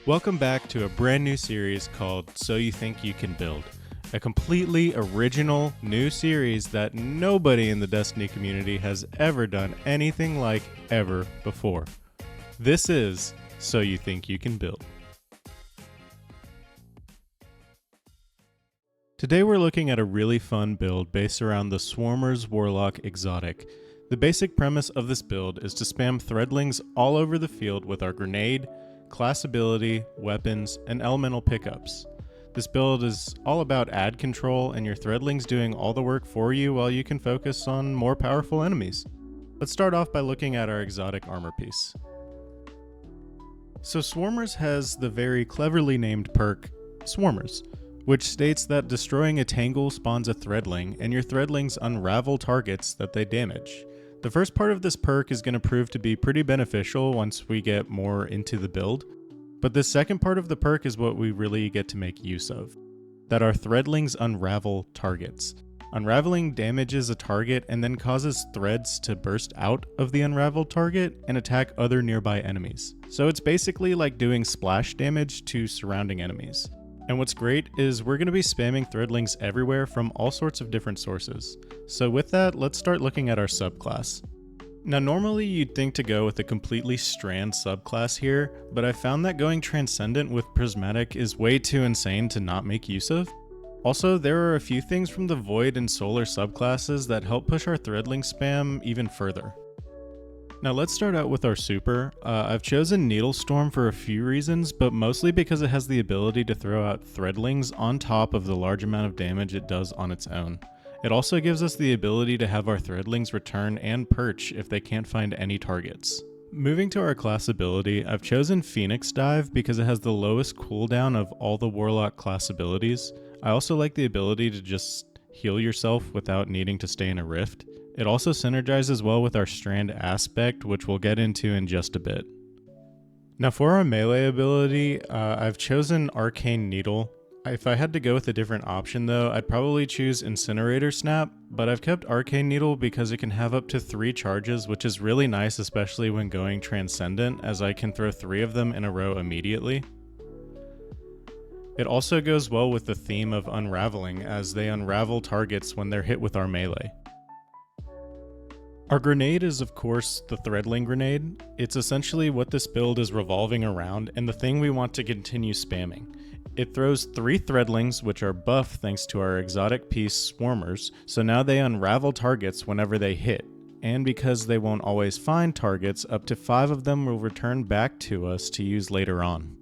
Welcome back to a brand new series called So You Think You Can Build, a completely original new series that nobody in the Destiny community has ever done anything like ever before. This is So You Think You Can Build. Today we're looking at a really fun build based around the Swarmer's Warlock exotic. The basic premise of this build is to spam Threadlings all over the field with our grenade, class ability, weapons, and elemental pickups. This build is all about ad control and your Threadlings doing all the work for you while you can focus on more powerful enemies. Let's start off by looking at our exotic armor piece. So Swarmers has the very cleverly named perk, Swarmers, which states that destroying a tangle spawns a Threadling and your Threadlings unravel targets that they damage. The first part of this perk is going to prove to be pretty beneficial once we get more into the build, but the second part of the perk is what we really get to make use of, that our Threadlings unravel targets. Unraveling damages a target and then causes threads to burst out of the unraveled target and attack other nearby enemies. So it's basically like doing splash damage to surrounding enemies. And what's great is we're going to be spamming Threadlings everywhere from all sorts of different sources. So with that, let's start looking at our subclass. Now normally you'd think to go with a completely strand subclass here, but I found that going Transcendent with Prismatic is way too insane to not make use of. Also, there are a few things from the Void and Solar subclasses that help push our Threadling spam even further. Now let's start out with our super. I've chosen Needlestorm for a few reasons, but mostly because it has the ability to throw out Threadlings on top of the large amount of damage it does on its own. It also gives us the ability to have our Threadlings return and perch if they can't find any targets. Moving to our class ability, I've chosen Phoenix Dive because it has the lowest cooldown of all the Warlock class abilities. I also like the ability to just heal yourself without needing to stay in a rift. It also synergizes well with our strand aspect, which we'll get into in just a bit. Now for our melee ability, I've chosen Arcane Needle. If I had to go with a different option though, I'd probably choose Incinerator Snap, but I've kept Arcane Needle because it can have up to 3 charges, which is really nice, especially when going Transcendent, as I can throw 3 of them in a row immediately. It also goes well with the theme of unraveling, as they unravel targets when they're hit with our melee. Our grenade is of course the Threadling grenade. It's essentially what this build is revolving around and the thing we want to continue spamming. It throws 3 Threadlings, which are buff thanks to our exotic piece Swarmers, so now they unravel targets whenever they hit. And because they won't always find targets, up to 5 of them will return back to us to use later on.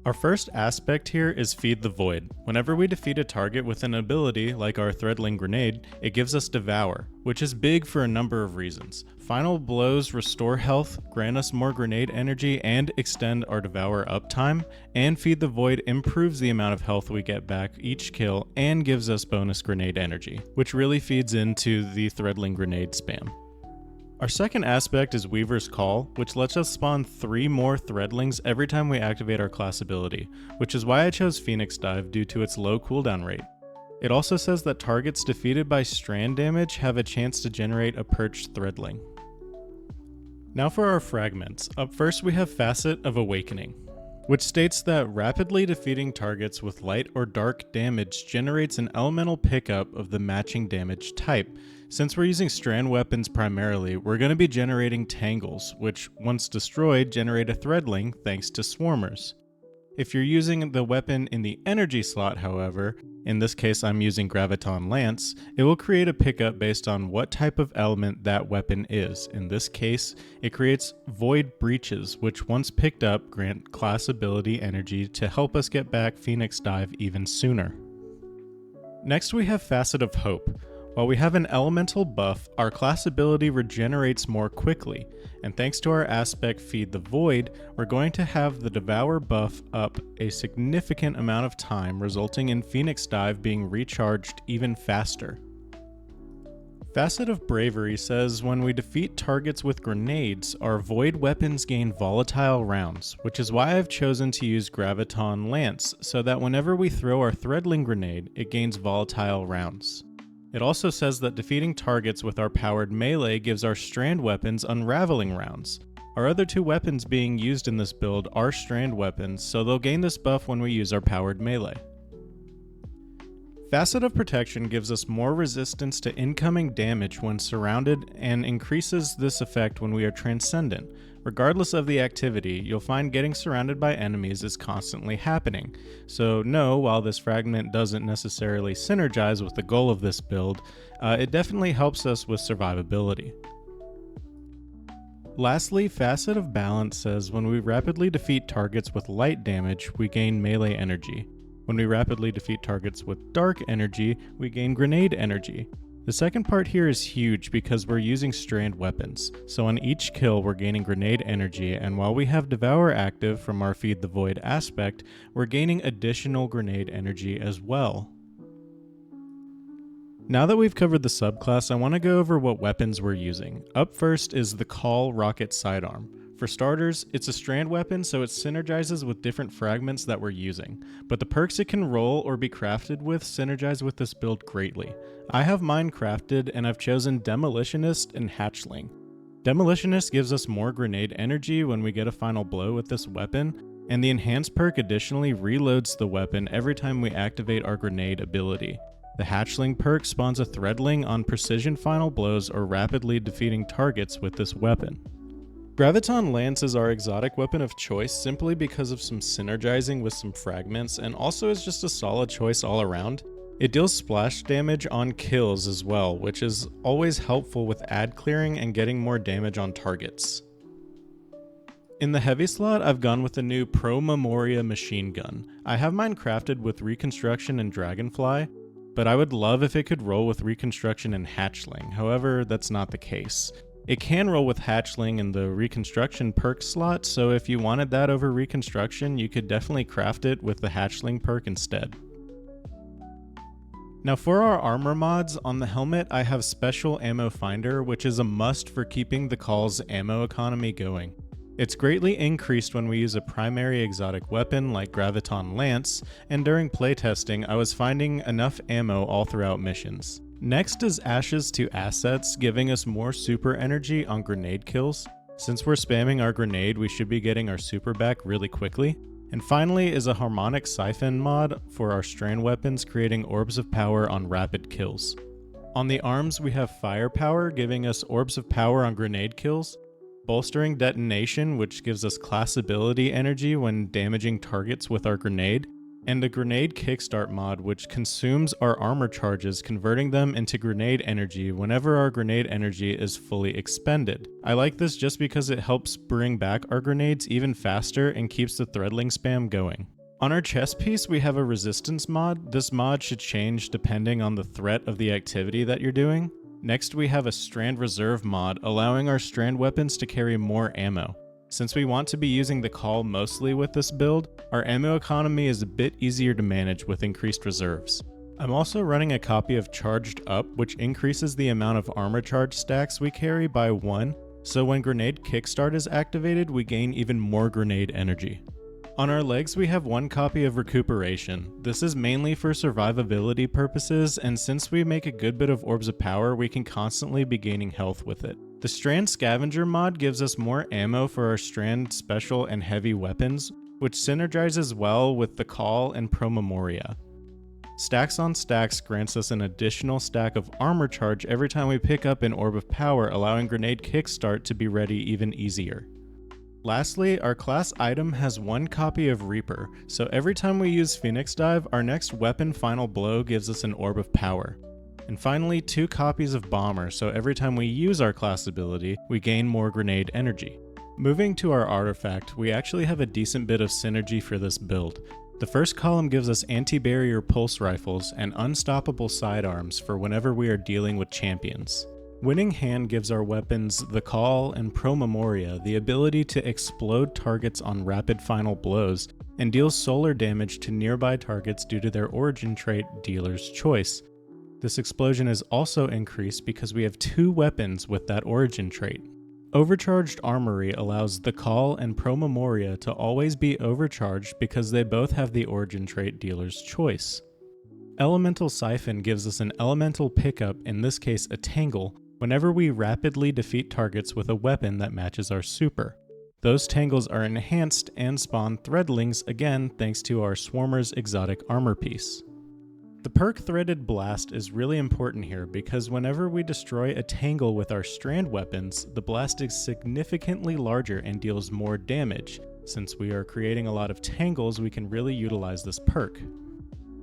Our first aspect here is Feed the Void. Whenever we defeat a target with an ability, like our Threadling Grenade, it gives us Devour, which is big for a number of reasons. Final blows restore health, grant us more grenade energy, and extend our Devour uptime, and Feed the Void improves the amount of health we get back each kill and gives us bonus grenade energy, which really feeds into the Threadling Grenade spam. Our second aspect is Weaver's Call, which lets us spawn 3 more Threadlings every time we activate our class ability, which is why I chose Phoenix Dive due to its low cooldown rate. It also says that targets defeated by strand damage have a chance to generate a perched Threadling. Now for our fragments. Up first we have Facet of Awakening, which states that rapidly defeating targets with light or dark damage generates an elemental pickup of the matching damage type. Since we're using strand weapons primarily, we're going to be generating tangles, which once destroyed generate a Threadling thanks to Swarmers. If you're using the weapon in the energy slot, however, in this case I'm using Graviton Lance, it will create a pickup based on what type of element that weapon is. In this case, it creates Void Breaches, which once picked up grant class ability energy to help us get back Phoenix Dive even sooner. Next we have Facet of Hope. While we have an elemental buff, our class ability regenerates more quickly, and thanks to our aspect Feed the Void, we're going to have the Devour buff up a significant amount of time, resulting in Phoenix Dive being recharged even faster. Facet of Bravery says when we defeat targets with grenades, our void weapons gain volatile rounds, which is why I've chosen to use Graviton Lance, so that whenever we throw our Threadling grenade, it gains volatile rounds. It also says that defeating targets with our powered melee gives our strand weapons unraveling rounds. Our other two weapons being used in this build are strand weapons, so they'll gain this buff when we use our powered melee. Facet of Protection gives us more resistance to incoming damage when surrounded and increases this effect when we are transcendent. Regardless of the activity, you'll find getting surrounded by enemies is constantly happening. So no, while this fragment doesn't necessarily synergize with the goal of this build, it definitely helps us with survivability. Lastly, Facet of Balance says when we rapidly defeat targets with light damage, we gain melee energy. When we rapidly defeat targets with dark energy, we gain grenade energy. The second part here is huge because we're using strand weapons, so on each kill we're gaining grenade energy, and while we have Devour active from our Feed the Void aspect, we're gaining additional grenade energy as well. Now that we've covered the subclass, I want to go over what weapons we're using. Up first is the Call Rocket Sidearm. For starters, it's a strand weapon, so it synergizes with different fragments that we're using, but the perks it can roll or be crafted with synergize with this build greatly. I have mine crafted, and I've chosen Demolitionist and Hatchling. Demolitionist gives us more grenade energy when we get a final blow with this weapon, and the Enhanced perk additionally reloads the weapon every time we activate our grenade ability. The Hatchling perk spawns a Threadling on precision final blows or rapidly defeating targets with this weapon. Graviton Lance is our exotic weapon of choice simply because of some synergizing with some fragments, and also is just a solid choice all around. It deals splash damage on kills as well, which is always helpful with ad clearing and getting more damage on targets. In the heavy slot, I've gone with the new Pro Memoria machine gun. I have mine crafted with Reconstruction and Dragonfly, but I would love if it could roll with Reconstruction and Hatchling, however, that's not the case. It can roll with Hatchling in the Reconstruction perk slot, so if you wanted that over Reconstruction, you could definitely craft it with the Hatchling perk instead. Now for our armor mods, on the helmet I have Special Ammo Finder, which is a must for keeping the Call's ammo economy going. It's greatly increased when we use a primary exotic weapon like Graviton Lance, and during playtesting I was finding enough ammo all throughout missions. Next is Ashes to Assets, giving us more super energy on grenade kills. Since we're spamming our grenade, we should be getting our super back really quickly. And finally is a Harmonic Siphon mod for our strand weapons, creating Orbs of Power on rapid kills. On the arms we have Firepower, giving us Orbs of Power on grenade kills, Bolstering Detonation, which gives us class ability energy when damaging targets with our grenade, and a Grenade Kickstart mod which consumes our armor charges, converting them into grenade energy whenever our grenade energy is fully expended. I like this just because it helps bring back our grenades even faster and keeps the Threadling spam going. On our chest piece we have a Resistance mod. This mod should change depending on the threat of the activity that you're doing. Next we have a Strand Reserve mod, allowing our strand weapons to carry more ammo. Since we want to be using the Call mostly with this build, our ammo economy is a bit easier to manage with increased reserves. I'm also running a copy of Charged Up, which increases the amount of armor charge stacks we carry by 1, so when Grenade Kickstart is activated, we gain even more grenade energy. On our legs we have one copy of Recuperation. This is mainly for survivability purposes, and since we make a good bit of Orbs of Power, we can constantly be gaining health with it. The Strand Scavenger mod gives us more ammo for our strand special and heavy weapons, which synergizes well with the Call and Pro Memoria. Stacks on Stacks grants us an additional stack of armor charge every time we pick up an Orb of Power, allowing Grenade Kickstart to be ready even easier. Lastly, our class item has one copy of Reaper, so every time we use Phoenix Dive, our next weapon final blow gives us an Orb of Power. And finally, 2 copies of Bomber, so every time we use our class ability, we gain more grenade energy. Moving to our artifact, we actually have a decent bit of synergy for this build. The first column gives us anti-barrier pulse rifles and unstoppable sidearms for whenever we are dealing with champions. Winning Hand gives our weapons the Call and Pro Memoria the ability to explode targets on rapid final blows and deals solar damage to nearby targets due to their origin trait Dealer's Choice. This explosion is also increased because we have 2 weapons with that origin trait. Overcharged Armory allows the Call and Pro Memoria to always be overcharged because they both have the origin trait Dealer's Choice. Elemental Siphon gives us an elemental pickup, in this case a Tangle, whenever we rapidly defeat targets with a weapon that matches our super. Those tangles are enhanced and spawn Threadlings again thanks to our Swarmer's exotic armor piece. The perk Threaded Blast is really important here because whenever we destroy a tangle with our strand weapons, the blast is significantly larger and deals more damage. Since we are creating a lot of tangles, we can really utilize this perk.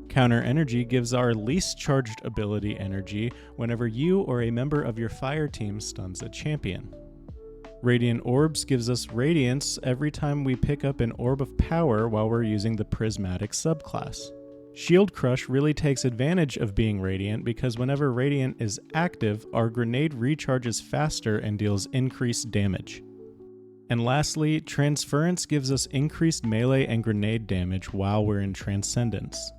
Counter Energy gives our least charged ability energy whenever you or a member of your fire team stuns a champion. Radiant Orbs gives us radiance every time we pick up an orb of power while we're using the Prismatic subclass. Shield Crush really takes advantage of being Radiant because whenever Radiant is active, our grenade recharges faster and deals increased damage. And lastly, Transference gives us increased melee and grenade damage while we're in Transcendence.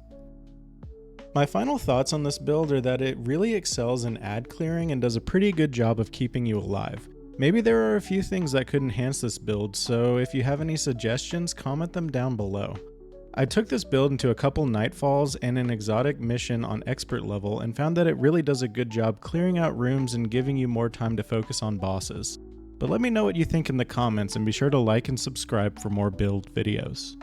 My final thoughts on this build are that it really excels in ad clearing and does a pretty good job of keeping you alive. Maybe there are a few things that could enhance this build, so if you have any suggestions, comment them down below. I took this build into a couple Nightfalls and an exotic mission on expert level and found that it really does a good job clearing out rooms and giving you more time to focus on bosses. But let me know what you think in the comments and be sure to like and subscribe for more build videos.